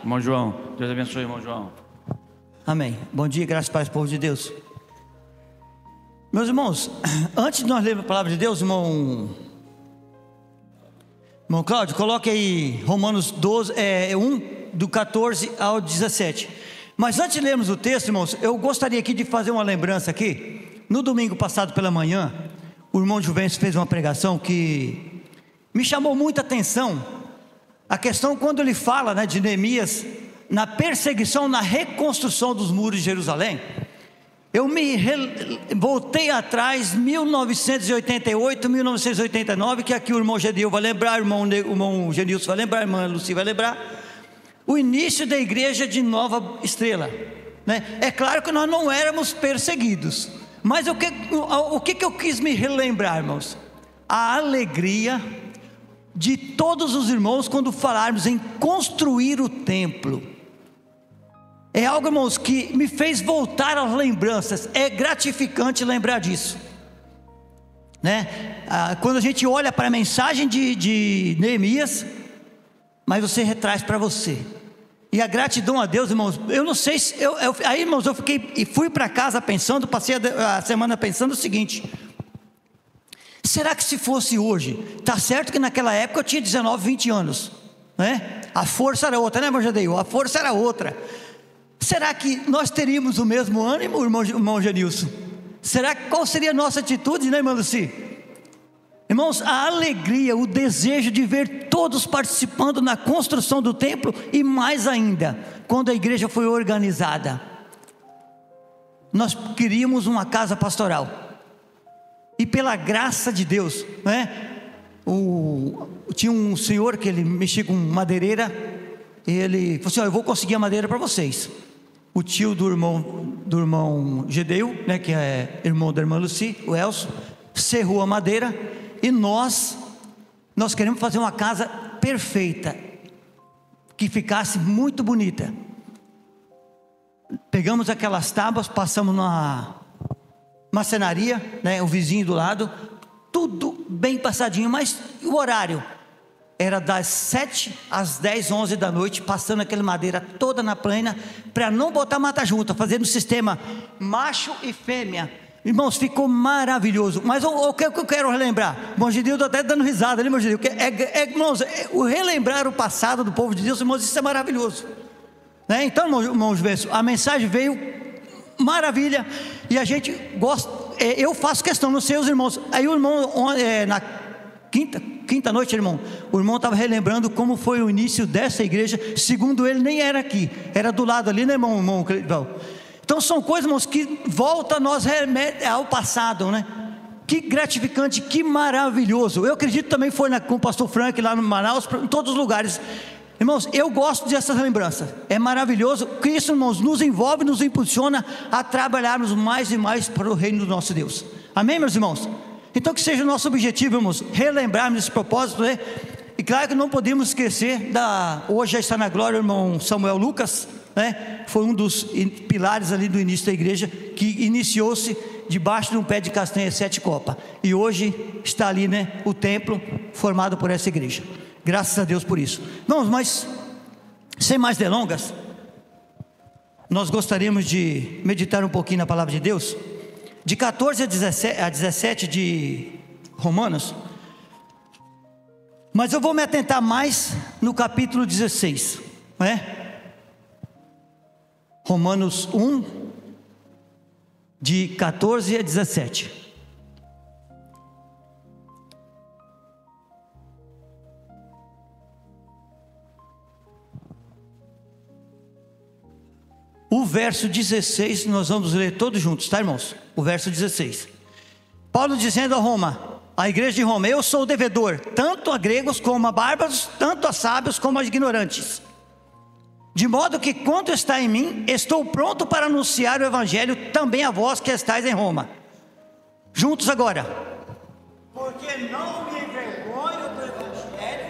Irmão João, Deus abençoe, irmão João. Amém. Bom dia, graças e paz, povo de Deus. Meus irmãos, antes de nós lermos a palavra de Deus, irmão Cláudio, coloque aí Romanos 12, 1, do 14 ao 17. Mas antes de lermos o texto, irmãos, eu gostaria aqui de fazer uma lembrança aqui. No domingo passado pela manhã, o irmão Juvencio fez uma pregação que me chamou muita atenção. A questão quando ele fala, né, de Neemias, na perseguição, na reconstrução dos muros de Jerusalém. Eu voltei atrás, 1988, 1989, que aqui o irmão Gedeil vai lembrar, o irmão Genilson vai lembrar, a irmã Luci vai lembrar, o início da igreja de Nova Estrela, né? É claro que nós não éramos perseguidos, mas o que eu quis me relembrar, irmãos? A alegria de todos os irmãos quando falarmos em construir o templo. É algo, irmãos, que me fez voltar às lembranças. É gratificante lembrar disso, né? Quando a gente olha para a mensagem de Neemias, mas você retraz para você. E a gratidão a Deus, irmãos, eu não sei se aí, irmãos, eu fiquei e fui para casa pensando, passei a semana pensando o seguinte: será que se fosse hoje, tá certo que naquela época eu tinha 19, 20 anos, né? A força era outra, né, irmão Jadeio? A força era outra. Será que nós teríamos o mesmo ânimo, irmão Genilson? Qual seria a nossa atitude, né, irmã Luci? Irmãos, a alegria, o desejo de ver todos participando na construção do templo, e mais ainda, quando a igreja foi organizada. Nós queríamos uma casa pastoral, e pela graça de Deus, né? Tinha um senhor que ele mexia com madeireira, e ele falou assim: eu vou conseguir a madeira para vocês. O tio do irmão Gedeil, né, que é irmão da irmã Luci, o Elcio, serrou a madeira, e nós queremos fazer uma casa perfeita, que ficasse muito bonita. Pegamos aquelas tábuas, passamos na marcenaria, né, o vizinho do lado, tudo bem passadinho, mas o horário era das 7 às 10, 11 da noite, passando aquela madeira toda na plena, para não botar mata junta, fazendo o sistema macho e fêmea. Irmãos, ficou maravilhoso. Mas o que eu quero relembrar? Irmão Gideon, estou até dando risada, né, irmão Gideon? Irmãos, o relembrar o passado do povo de Deus, irmãos, isso é maravilhoso, né? Então, irmãos, a mensagem veio maravilha, e a gente gosta. Eu faço questão, não sei os irmãos. Aí o irmão, na quinta noite, irmão, o irmão estava relembrando como foi o início dessa igreja. Segundo ele, nem era aqui, era do lado ali, né, irmão Cleiton? Então são coisas, irmãos, que voltam a nós ao passado, né? Que gratificante, que maravilhoso. Eu acredito também foi com o pastor Frank lá no Manaus, em todos os lugares. Irmãos, eu gosto dessas lembranças. É maravilhoso, que isso, irmãos, nos envolve, nos impulsiona a trabalharmos mais e mais para o reino do nosso Deus. Amém, meus irmãos? Então que seja o nosso objetivo, irmãos, relembrarmos esse propósito, né? E claro que não podemos esquecer hoje já está na glória o irmão Samuel Lucas, né? Foi um dos pilares ali do início da igreja, que iniciou-se debaixo de um pé de castanha 7 copas, e hoje está ali, né, o templo formado por essa igreja. Graças a Deus por isso. Vamos, mas sem mais delongas, nós gostaríamos de meditar um pouquinho na palavra de Deus, de 14 a 17 de Romanos. Mas eu vou me atentar mais no capítulo 16, né? Romanos 1, de 14 a 17. O verso 16, nós vamos ler todos juntos, tá, irmãos? O verso 16. Paulo dizendo a Roma, a igreja de Roma: eu sou o devedor, tanto a gregos como a bárbaros, tanto a sábios como a ignorantes. De modo que quanto está em mim, estou pronto para anunciar o evangelho também a vós que estáis em Roma. Juntos agora. Porque não me envergonho do evangelho,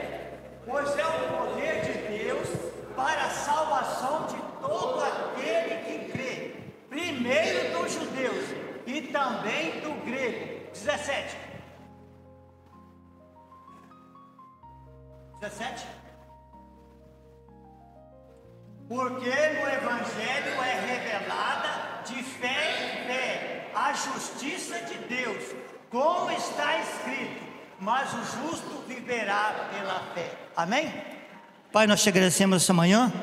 pois é o poder de Deus para a salvação de todo aquele que crê, primeiro dos judeus e também do grego. 17. Porque no Evangelho é revelada de fé em fé a justiça de Deus, como está escrito, mas o justo viverá pela fé. Amém? Pai, nós te agradecemos essa manhã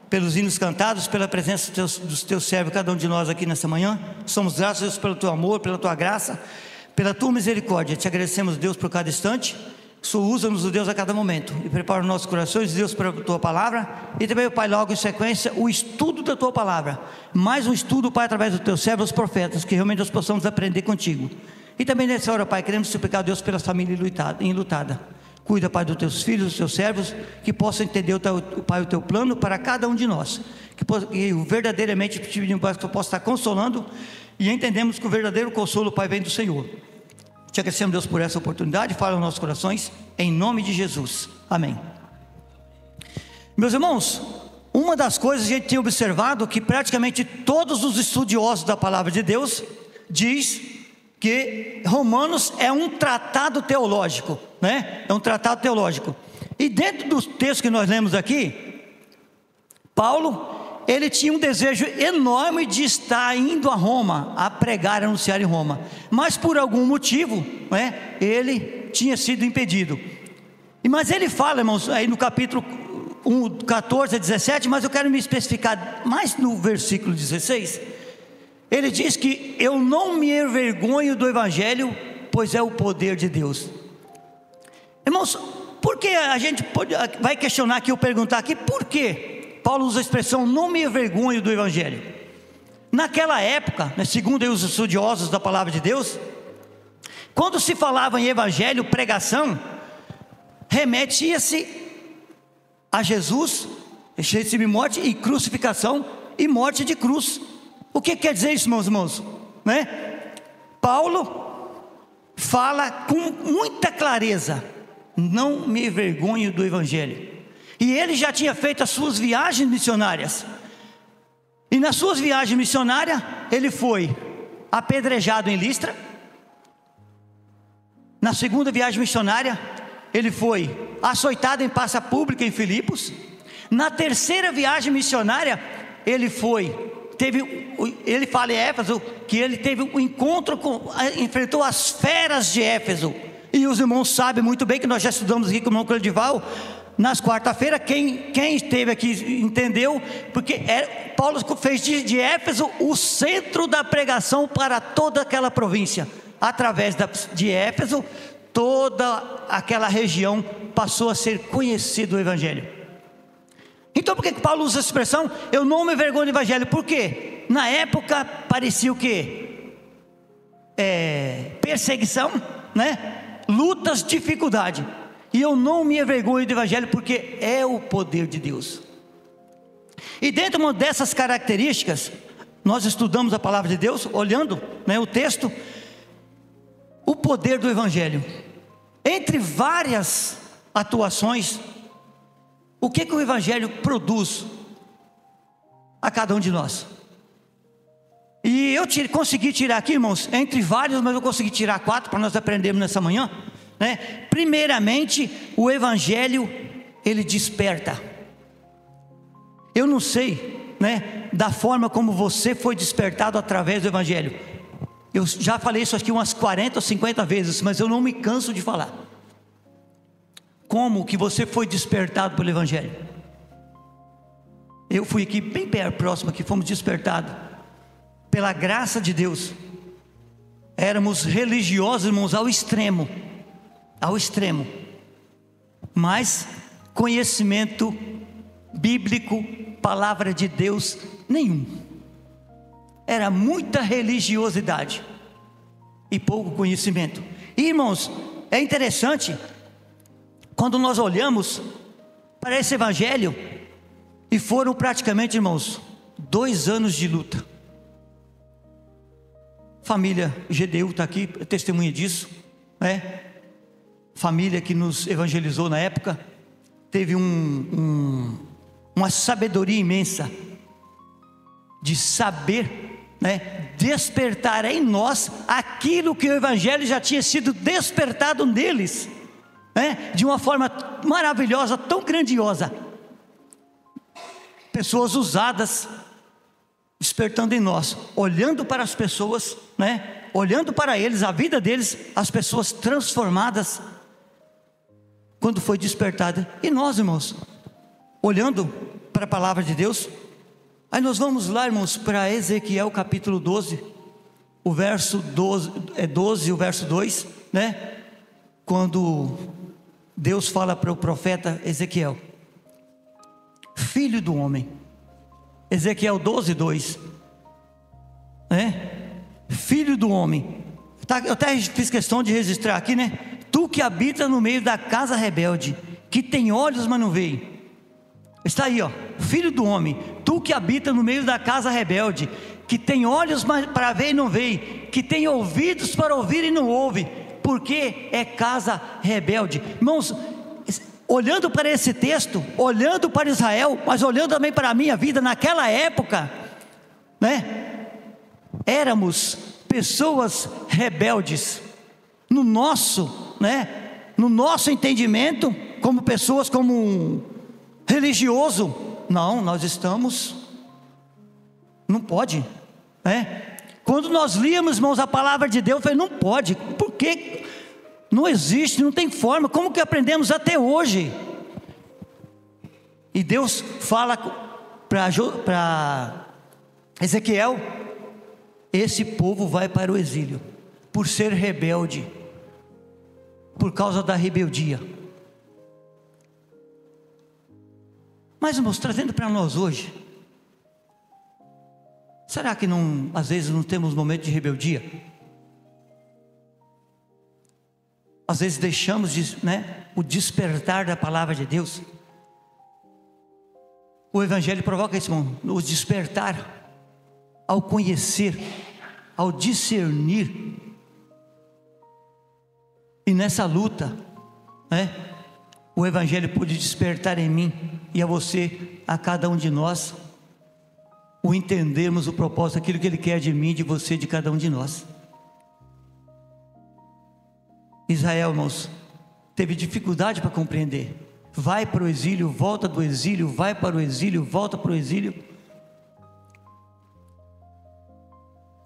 pelos hinos cantados, pela presença dos teus servos, cada um de nós aqui nessa manhã. Somos gratos, Deus, pelo teu amor, pela tua graça, pela tua misericórdia. Te agradecemos, Deus, por cada instante. Usa-nos, Deus, a cada momento, e prepara os nossos corações, Deus, para a tua palavra. E também, Pai, logo em sequência, o estudo da tua palavra, mais um estudo, Pai, através dos teus servos, os profetas, que realmente nós possamos aprender contigo. E também nessa hora, Pai, queremos suplicar, Deus, pela família enlutada. Cuida, Pai, dos teus filhos, dos teus servos, que possam entender, Pai, o teu plano para cada um de nós, que verdadeiramente que eu possa estar consolando, e entendemos que o verdadeiro consolo, Pai, vem do Senhor. Te agradecemos, Deus, por essa oportunidade. Fala aos nossos corações, em nome de Jesus, amém. Meus irmãos, uma das coisas que a gente tem observado, que praticamente todos os estudiosos da palavra de Deus diz que Romanos é um tratado teológico, né? É um tratado teológico. E dentro dos textos que nós lemos aqui, Paulo, ele tinha um desejo enorme de estar indo a Roma, a pregar, a anunciar em Roma, mas por algum motivo, né, ele tinha sido impedido. Mas ele fala, irmãos, aí no capítulo 14 a 17, mas eu quero me especificar mais no versículo 16. Ele diz que eu não me envergonho do Evangelho, pois é o poder de Deus. Irmãos, por que a gente vai questionar aqui, ou perguntar aqui, por quê Paulo usa a expressão não me envergonho do Evangelho? Naquela época, né, segundo os estudiosos da palavra de Deus, quando se falava em Evangelho, pregação, remetia-se a Jesus, de morte e crucificação e morte de cruz. O que quer dizer isso, meus irmãos? Né? Paulo fala com muita clareza: não me envergonho do Evangelho. E ele já tinha feito as suas viagens missionárias. E nas suas viagens missionárias, ele foi apedrejado em Listra. Na segunda viagem missionária, ele foi açoitado em praça pública em Filipos. Na terceira viagem missionária, ele fala em Éfeso que ele teve um encontro enfrentou as feras de Éfeso. E os irmãos sabem muito bem que nós já estudamos aqui com o irmão Cledival nas quarta-feira. Quem esteve aqui entendeu, porque Paulo fez de Éfeso o centro da pregação para toda aquela província. Através de Éfeso, toda aquela região passou a ser conhecido o Evangelho. Então por que Paulo usa essa expressão, eu não me envergonho do Evangelho? Por quê? Na época parecia o quê? Perseguição, né? Lutas, dificuldade. E eu não me envergonho do Evangelho, porque é o poder de Deus. E dentro dessas características, nós estudamos a palavra de Deus, olhando, né, o texto, o poder do Evangelho. Entre várias atuações, o que o Evangelho produz a cada um de nós? E eu consegui tirar aqui, irmãos, entre vários, mas eu consegui tirar 4 para nós aprendermos nessa manhã, né? Primeiramente, o Evangelho, ele desperta. Eu não sei, né, da forma como você foi despertado através do Evangelho. Eu já falei isso aqui umas 40 ou 50 vezes, mas eu não me canso de falar. Como que você foi despertado pelo Evangelho? Eu fui aqui bem próximo, que fomos despertados pela graça de Deus. Éramos religiosos, irmãos, ao extremo, mas conhecimento bíblico, palavra de Deus, nenhum. Era muita religiosidade e pouco conhecimento. E, irmãos, é interessante quando nós olhamos para esse Evangelho, e foram praticamente, irmãos, 2 anos de luta. Família GDU está aqui, testemunha disso, né? Família que nos evangelizou na época, teve uma sabedoria imensa de saber, né, despertar em nós aquilo que o Evangelho já tinha sido despertado neles, né, de uma forma maravilhosa, tão grandiosa. pessoas usadas, despertando em nós, olhando para as pessoas, né? Olhando para eles, a vida deles, as pessoas transformadas, quando foi despertada. E nós, irmãos, olhando para a palavra de Deus. Aí nós vamos lá, irmãos, para Ezequiel capítulo 12, o verso 12, o verso 2, né? Quando Deus fala para o profeta Ezequiel: filho do homem. Ezequiel 12, 2, né? Filho do homem. Eu até fiz questão de registrar aqui, né? Tu que habita no meio da casa rebelde, que tem olhos, mas não vê. Está aí, ó. Filho do homem, tu que habita no meio da casa rebelde, que tem olhos para ver e não vê, que tem ouvidos para ouvir e não ouve, porque é casa rebelde. Irmãos, olhando para esse texto, olhando para Israel, mas olhando também para a minha vida naquela época, né? Éramos pessoas rebeldes no nosso, né? No nosso entendimento, como pessoas, como um religioso. Não, nós estamos, não pode, né? Quando nós líamos, irmãos, a palavra de Deus, eu falei, não pode, porque não existe, não tem forma. Como que aprendemos até hoje? E Deus fala para Ezequiel: esse povo vai para o exílio por ser rebelde, por causa da rebeldia. Mas, irmãos, trazendo para nós hoje, será que não, às vezes não temos momentos de rebeldia? Às vezes deixamos né, o despertar da palavra de Deus. O Evangelho provoca isso, irmão, o despertar, ao conhecer, ao discernir. E nessa luta, né, o Evangelho pôde despertar em mim e a você, a cada um de nós, o entendermos o propósito, aquilo que Ele quer de mim, de você, de cada um de nós. Israel, irmãos, teve dificuldade para compreender. Vai para o exílio, volta do exílio, vai para o exílio, volta para o exílio.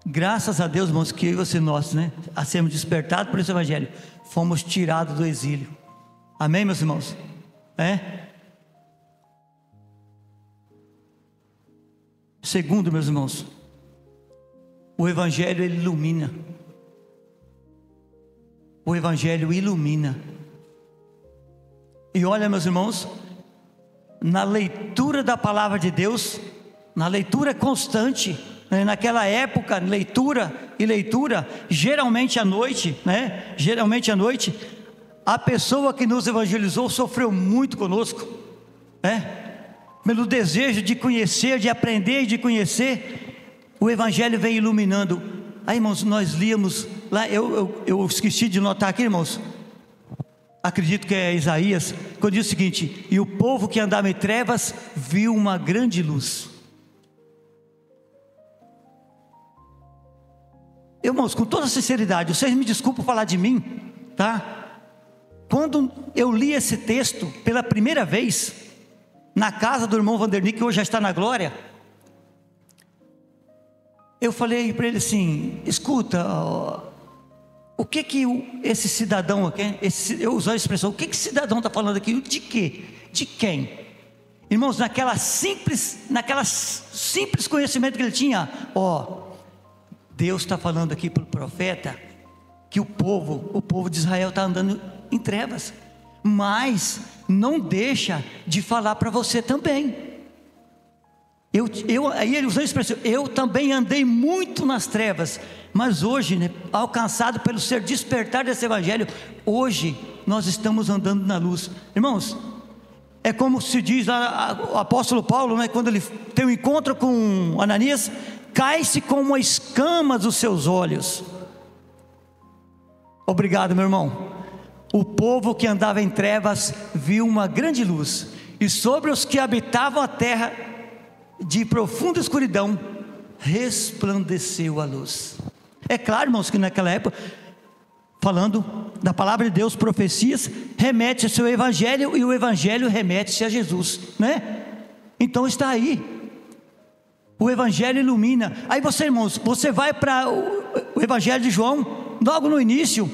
Graças a Deus, irmãos, que eu e você, nós, né, a sermos despertados por esse Evangelho, fomos tirados do exílio. Amém, meus irmãos? Segundo, meus irmãos, o Evangelho ele ilumina. O Evangelho ilumina. E olha, meus irmãos, na leitura da palavra de Deus, na leitura constante, né, naquela época, leitura, geralmente à noite, né? Geralmente à noite, a pessoa que nos evangelizou sofreu muito conosco, né? Pelo desejo de conhecer, de aprender e de conhecer, o Evangelho vem iluminando. Aí, irmãos, nós líamos lá, eu esqueci de notar aqui, irmãos, acredito que é Isaías, quando diz o seguinte: e o povo que andava em trevas viu uma grande luz. Irmãos, com toda sinceridade, vocês me desculpem falar de mim, tá? Quando eu li esse texto pela primeira vez, na casa do irmão Vandernick, que hoje já está na glória, eu falei para ele assim: escuta, o que esse cidadão aqui, eu uso a expressão, o que esse cidadão está falando aqui? De quê? De quem? Irmãos, naquela simples conhecimento que ele tinha, Deus está falando aqui para o profeta, que o povo de Israel está andando em trevas, mas não deixa de falar para você também. Aí ele usou a expressão: eu também andei muito nas trevas, mas hoje, né, alcançado pelo ser despertar desse Evangelho, hoje nós estamos andando na luz. Irmãos, é como se diz lá, o apóstolo Paulo, né, quando ele tem um encontro com Ananias: cai-se como escamas dos seus olhos. Obrigado, meu irmão. O povo que andava em trevas viu uma grande luz, e sobre os que habitavam a terra de profunda escuridão resplandeceu a luz. É claro, irmãos, que naquela época, falando da palavra de Deus, profecias remete-se ao Evangelho, e o Evangelho remete-se a Jesus, né? Então está aí. O Evangelho ilumina. Aí você, irmãos, você vai para o Evangelho de João, logo no início,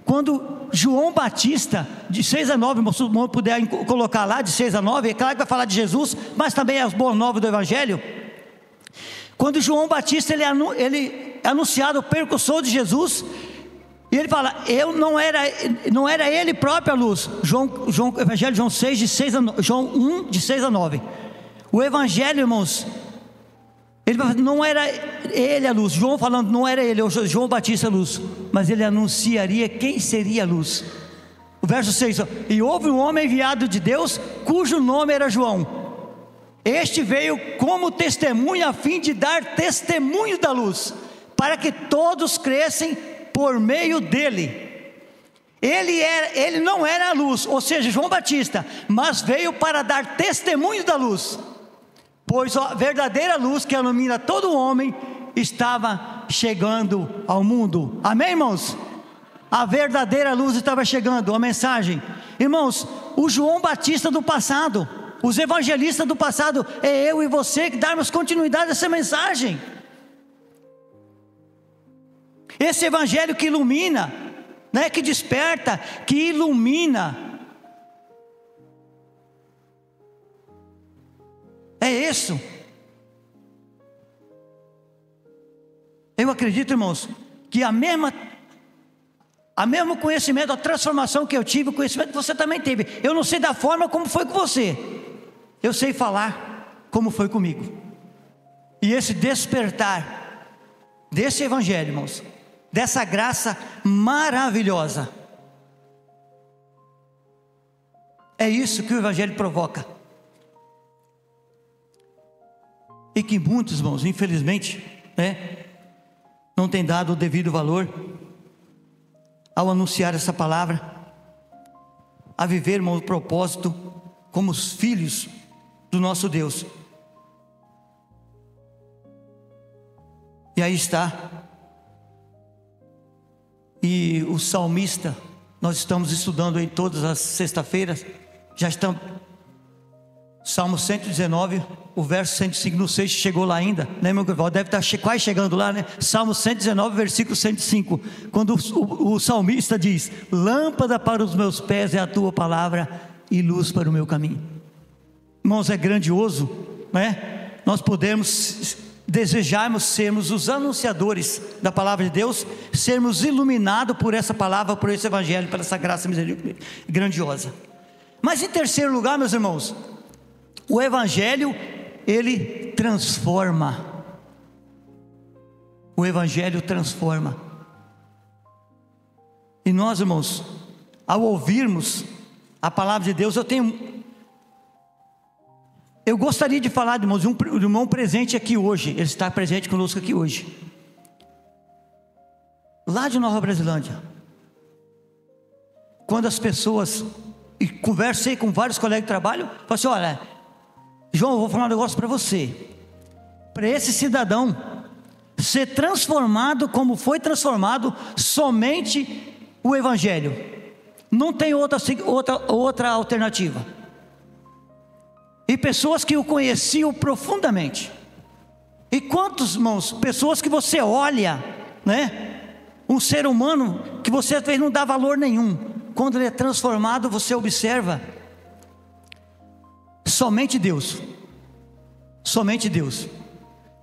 quando João Batista, de 6 a 9, se o irmão puder colocar lá, de 6 a 9, é claro que vai falar de Jesus, mas também é as boas novas do Evangelho. Quando João Batista, ele é anunciado o precursor de Jesus, e ele fala, não era ele próprio a luz. Evangelho de João 6, João 1, de 6 a 9. O Evangelho, irmãos, ele não era ele a luz. João falando, não era ele, João Batista a luz, mas ele anunciaria quem seria a luz. O verso 6, e houve um homem enviado de Deus, cujo nome era João. Este veio como testemunha, a fim de dar testemunho da luz, para que todos crescem por meio dele. Ele não era a luz, ou seja, João Batista, mas veio para dar testemunho da luz, pois a verdadeira luz que ilumina todo homem estava chegando ao mundo. Amém, irmãos? A verdadeira luz estava chegando, a mensagem. Irmãos, o João Batista do passado, os evangelistas do passado, é eu e você que darmos continuidade a essa mensagem. Esse evangelho que ilumina, né, que desperta, que ilumina. É isso. Eu acredito, irmãos, que a mesmo conhecimento, a transformação que eu tive, o conhecimento que você também teve. Eu não sei da forma como foi com você, eu sei falar como foi comigo. E esse despertar desse evangelho, irmãos, dessa graça maravilhosa, é isso que o evangelho provoca. E que muitos, irmãos, infelizmente, né, não têm dado o devido valor ao anunciar essa palavra, a viver, irmão, o propósito como os filhos do nosso Deus. E aí está. E o salmista, nós estamos estudando em todas as sextas-feiras, já estamos, Salmo 119, o verso 105, não sei se chegou lá ainda, né, meu irmão? Deve estar quase chegando lá, né? Salmo 119, versículo 105, quando o salmista diz: lâmpada para os meus pés é a tua palavra e luz para o meu caminho. Irmãos, é grandioso, né? Nós podemos desejarmos sermos os anunciadores da palavra de Deus, sermos iluminados por essa palavra, por esse evangelho, por essa graça grandiosa. Mas em terceiro lugar, meus irmãos, o evangelho, ele transforma. O evangelho transforma. E nós, irmãos, ao ouvirmos a palavra de Deus, eu gostaria de falar, irmãos, de um irmão presente aqui hoje. Ele está presente conosco aqui hoje, lá de Nova Brasilândia. Quando as pessoas, e conversei com vários colegas de trabalho, falei assim: olha, João, eu vou falar um negócio para você. Para esse cidadão ser transformado como foi transformado, somente o evangelho. Não tem outra alternativa. E pessoas que o conheciam profundamente. E quantos, irmãos, pessoas que você olha, né? Um ser humano que você às vezes não dá valor nenhum. Quando ele é transformado, você observa. Somente Deus. Somente Deus.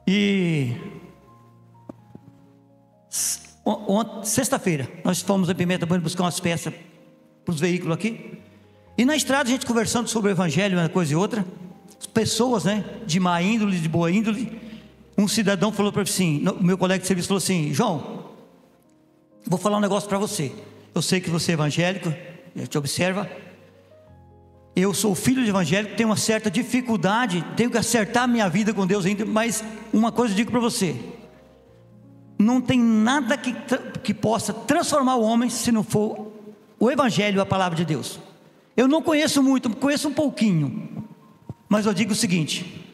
E sexta-feira nós fomos a Pimenta Bueno buscar umas peças para os veículos aqui. E na estrada a gente conversando sobre o evangelho, uma coisa e outra. Pessoas, né, de má índole, de boa índole. Um cidadão falou para mim assim, o meu colega de serviço falou assim: João, vou falar um negócio para você. Eu sei que você é evangélico, a gente observa. Eu sou filho de evangélico, tenho uma certa dificuldade, tenho que acertar minha vida com Deus ainda, mas uma coisa eu digo para você: não tem nada que possa transformar o homem se não for o evangelho, a palavra de Deus. Eu não conheço muito, conheço um pouquinho, mas eu digo o seguinte: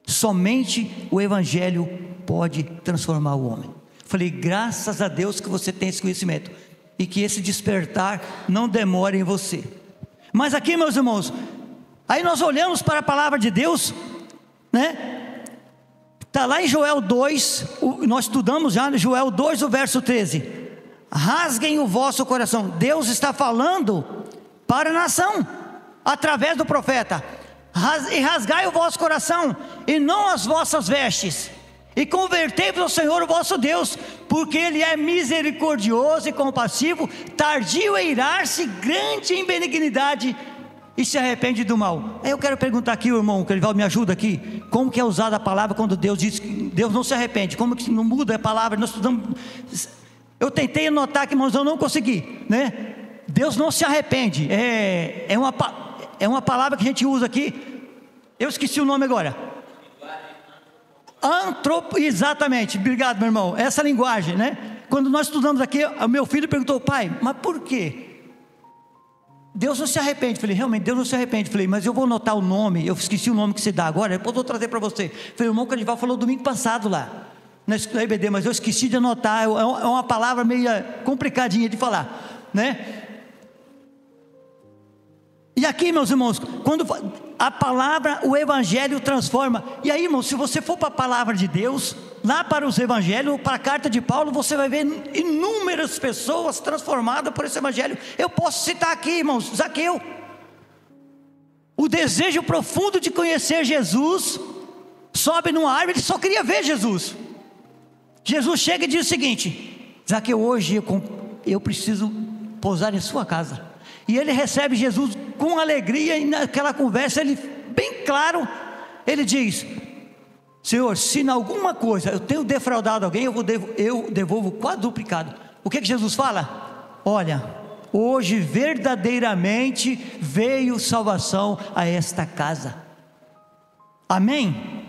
somente o evangelho pode transformar o homem. Falei, graças a Deus que você tem esse conhecimento, e que esse despertar não demore em você. Mas aqui, meus irmãos, aí nós olhamos para a palavra de Deus, né? Está lá em Joel 2, nós estudamos já em Joel 2, o verso 13. Rasguem o vosso coração. Deus está falando para a nação, através do profeta. E rasgai o vosso coração, e não as vossas vestes, e convertei-vos ao Senhor o vosso Deus, porque Ele é misericordioso e compassivo, tardio a irar-se, grande em benignidade, e se arrepende do mal. Aí eu quero perguntar aqui, o irmão, que ele me ajuda aqui, como que é usada a palavra quando Deus diz que Deus não se arrepende? Como que não muda a palavra? Nós estudamos, eu tentei anotar aqui, mas eu não consegui, né? Deus não se arrepende, é uma palavra que a gente usa aqui, eu esqueci o nome agora. Exatamente, obrigado, meu irmão, essa linguagem, né? Quando nós estudamos aqui, o meu filho perguntou: pai, mas por quê? Deus não se arrepende. Falei: realmente, Deus não se arrepende. Falei: mas eu vou anotar o nome, eu esqueci o nome que se dá agora, depois eu vou trazer para você. Falei: o irmão Canival falou domingo passado lá na IBD, mas eu esqueci de anotar, é uma palavra meio complicadinha de falar, né? E aqui, meus irmãos, quando a palavra, o evangelho transforma. E aí, irmãos, se você for para a palavra de Deus, lá para os evangelhos, para a carta de Paulo, você vai ver inúmeras pessoas transformadas por esse evangelho. Eu posso citar aqui, irmãos, Zaqueu, o desejo profundo de conhecer Jesus, sobe numa árvore, ele só queria ver Jesus. Jesus chega e diz o seguinte: Zaqueu, hoje eu preciso pousar em sua casa. E ele recebe Jesus com alegria, e naquela conversa, ele, bem claro, ele diz: Senhor, se em alguma coisa eu tenho defraudado alguém, eu devolvo quadruplicado. O que Jesus fala? Olha, hoje verdadeiramente veio salvação a esta casa. Amém?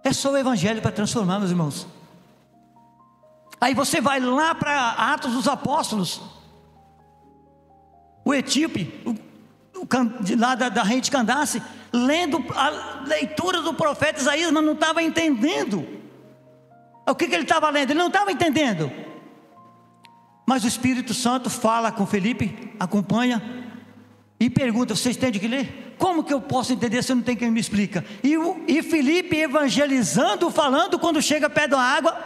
É só o evangelho para transformar, meus irmãos. Aí você vai lá para Atos dos Apóstolos, o etíope, lá da rede de Candace, lendo a leitura do profeta Isaías, mas não estava entendendo. O que ele estava lendo? Ele não estava entendendo. Mas o Espírito Santo fala com Felipe, acompanha e pergunta: vocês têm de que ler? Como que eu posso entender se eu não tenho quem me explica? E Felipe evangelizando, falando, quando chega perto da água,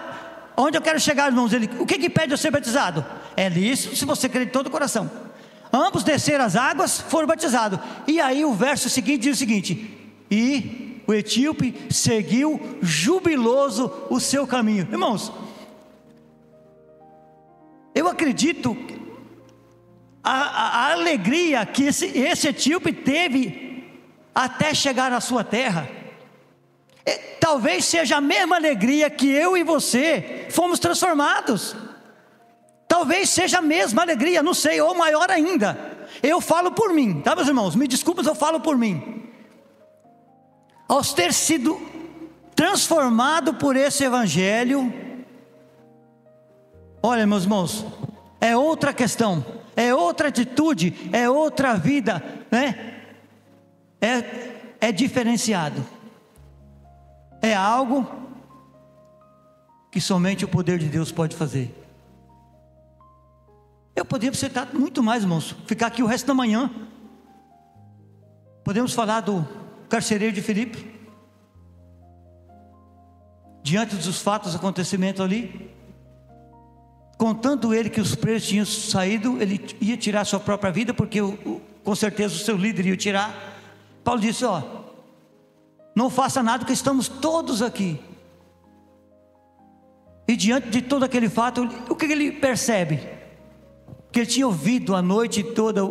onde eu quero chegar, irmãos, o que pede eu ser batizado? É lícito se você crer de todo o coração. Ambos desceram as águas, foram batizados. E aí o verso seguinte diz o seguinte: e o etíope seguiu jubiloso o seu caminho. Irmãos, eu acredito a alegria que esse etíope teve até chegar à sua terra, talvez seja a mesma alegria que eu e você fomos transformados. Talvez seja a mesma alegria, não sei, ou maior ainda. Eu falo por mim, tá, meus irmãos? Me desculpem, eu falo por mim. Ao ter sido transformado por esse evangelho, olha, meus irmãos, é outra questão, é outra atitude, é outra vida, né? É diferenciado. É algo que somente o poder de Deus pode fazer. Eu poderia citar muito mais, irmãos, ficar aqui o resto da manhã. Podemos falar do carcereiro de Filipe, diante dos fatos, acontecimentos ali, contando ele que os presos tinham saído, ele ia tirar sua própria vida, porque com certeza o seu líder ia tirar. Paulo disse: ó, não faça nada, porque estamos todos aqui. E diante de todo aquele fato, o que ele percebe? Que ele tinha ouvido a noite toda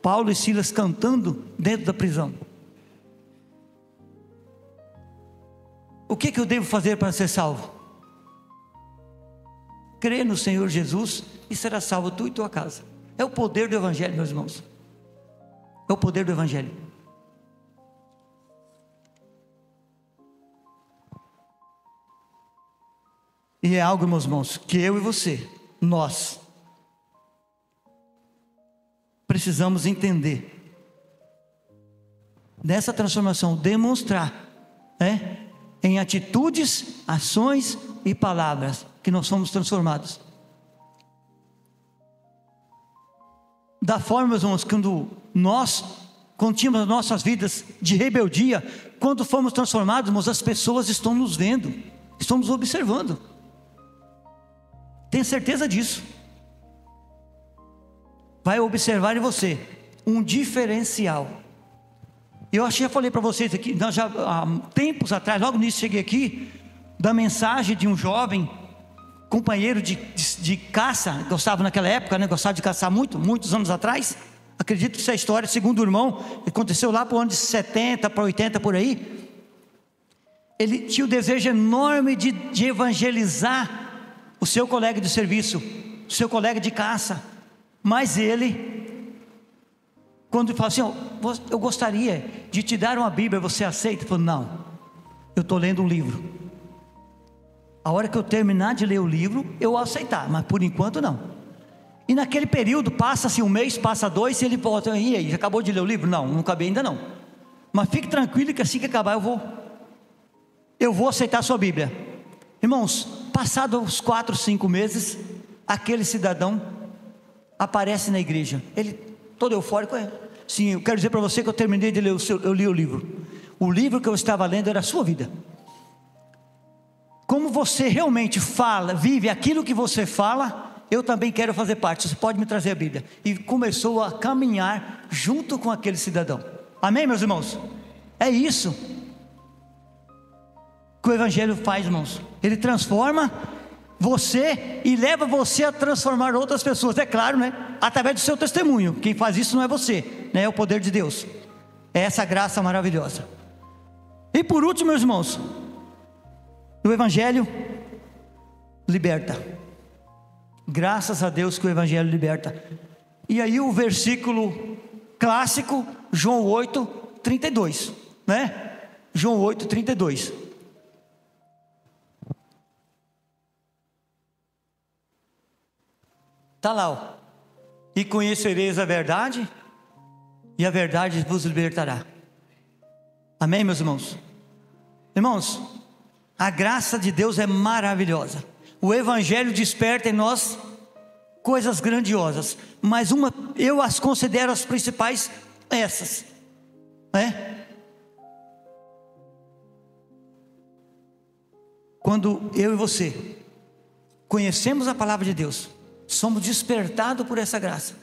Paulo e Silas cantando dentro da prisão. O que eu devo fazer para ser salvo? Crer no Senhor Jesus e será salvo tu e tua casa. É o poder do evangelho, meus irmãos. É o poder do evangelho. E é algo, meus irmãos, que eu e você, nós precisamos entender. Nessa transformação, demonstrar, né, em atitudes, ações e palavras, que nós somos transformados. Da forma, meus irmãos, quando nós quando tínhamos as nossas vidas de rebeldia, quando fomos transformados, irmãos, as pessoas estão nos vendo, estão nos observando. Tenha certeza disso. Vai observar em você um diferencial. Eu acho que já falei para vocês aqui, já há tempos atrás, logo nisso cheguei aqui, da mensagem de um jovem companheiro de caça, gostava naquela época, né? Gostava de caçar muitos anos atrás. Acredito que essa história, segundo o irmão, aconteceu lá para o ano de 70 para 80 por aí. Ele tinha o desejo enorme de evangelizar o seu colega de serviço, o seu colega de caça. Mas ele, quando fala assim, eu gostaria de te dar uma Bíblia, você aceita? Ele falou, não, eu estou lendo um livro. A hora que eu terminar de ler o livro, eu vou aceitar, mas por enquanto não. E naquele período, passa-se um mês, passa dois, e ele volta, e aí, já acabou de ler o livro? Não acabei ainda não. Mas fique tranquilo que assim que acabar eu vou aceitar a sua Bíblia. Irmãos, passados uns 4, 5 meses, aquele cidadão aparece na igreja. Ele, todo eufórico, sim, eu quero dizer para você que eu terminei de ler eu li o livro. O livro que eu estava lendo era a sua vida. Como você realmente fala, vive aquilo que você fala, eu também quero fazer parte, você pode me trazer a Bíblia. E começou a caminhar junto com aquele cidadão. Amém, meus irmãos? É isso que o Evangelho faz, irmãos. Ele transforma você e leva você a transformar outras pessoas. É claro, né? Através do seu testemunho. Quem faz isso não é você, né? É o poder de Deus. É essa graça maravilhosa. E por último, meus irmãos, o Evangelho liberta. Graças a Deus que o Evangelho liberta. E aí o versículo clássico, João 8, 32, né? João 8, 32. Está lá, ó. E conhecereis a verdade, e a verdade vos libertará. Amém, meus irmãos? Irmãos, a graça de Deus é maravilhosa. O Evangelho desperta em nós coisas grandiosas, mas eu as considero as principais essas, né? Quando eu e você conhecemos a palavra de Deus, somos despertados por essa graça,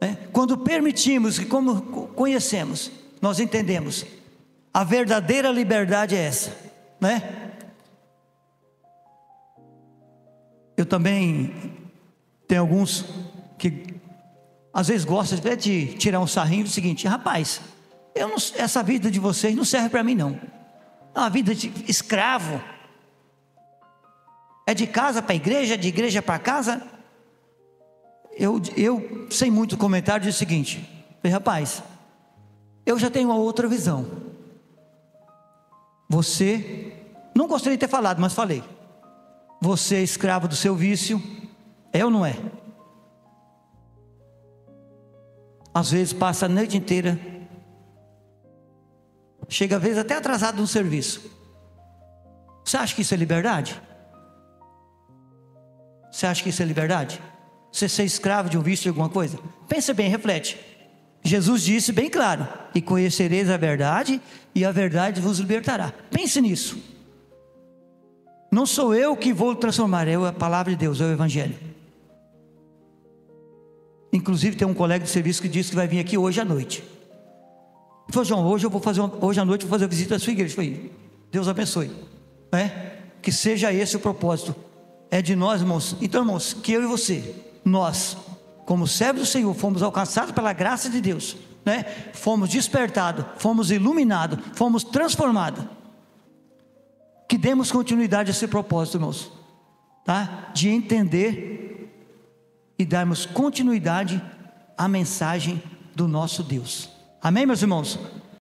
né? Quando permitimos que, como conhecemos, nós entendemos, a verdadeira liberdade é essa, né? Eu também tenho alguns que às vezes gostam de tirar um sarrinho do seguinte: rapaz, essa vida de vocês não serve para mim não. É uma vida de escravo. É de casa para igreja, de igreja para casa. Eu sem muito comentário, digo o seguinte: rapaz, eu já tenho uma outra visão. Você, não gostaria de ter falado, mas falei. Você é escravo do seu vício, é ou não é? Às vezes passa a noite inteira, chega às vezes até atrasado no serviço. Você acha que isso é liberdade? Você acha que isso é liberdade? Você ser escravo de um vício de alguma coisa? Pensa bem, reflete. Jesus disse bem claro: e conhecereis a verdade, e a verdade vos libertará. Pense nisso. Não sou eu que vou transformar, é a palavra de Deus, é o Evangelho. Inclusive tem um colega de serviço que disse que vai vir aqui hoje à noite. Ele falou: João, hoje à noite eu vou fazer a visita à sua igreja. Eu falei: Deus abençoe, né? Que seja esse o propósito. É de nós, irmãos. Então, irmãos, que eu e você, nós, como servos do Senhor, fomos alcançados pela graça de Deus, né? Fomos despertados, fomos iluminados, fomos transformados. Que demos continuidade a esse propósito, irmãos, tá? De entender e darmos continuidade à mensagem do nosso Deus. Amém, meus irmãos?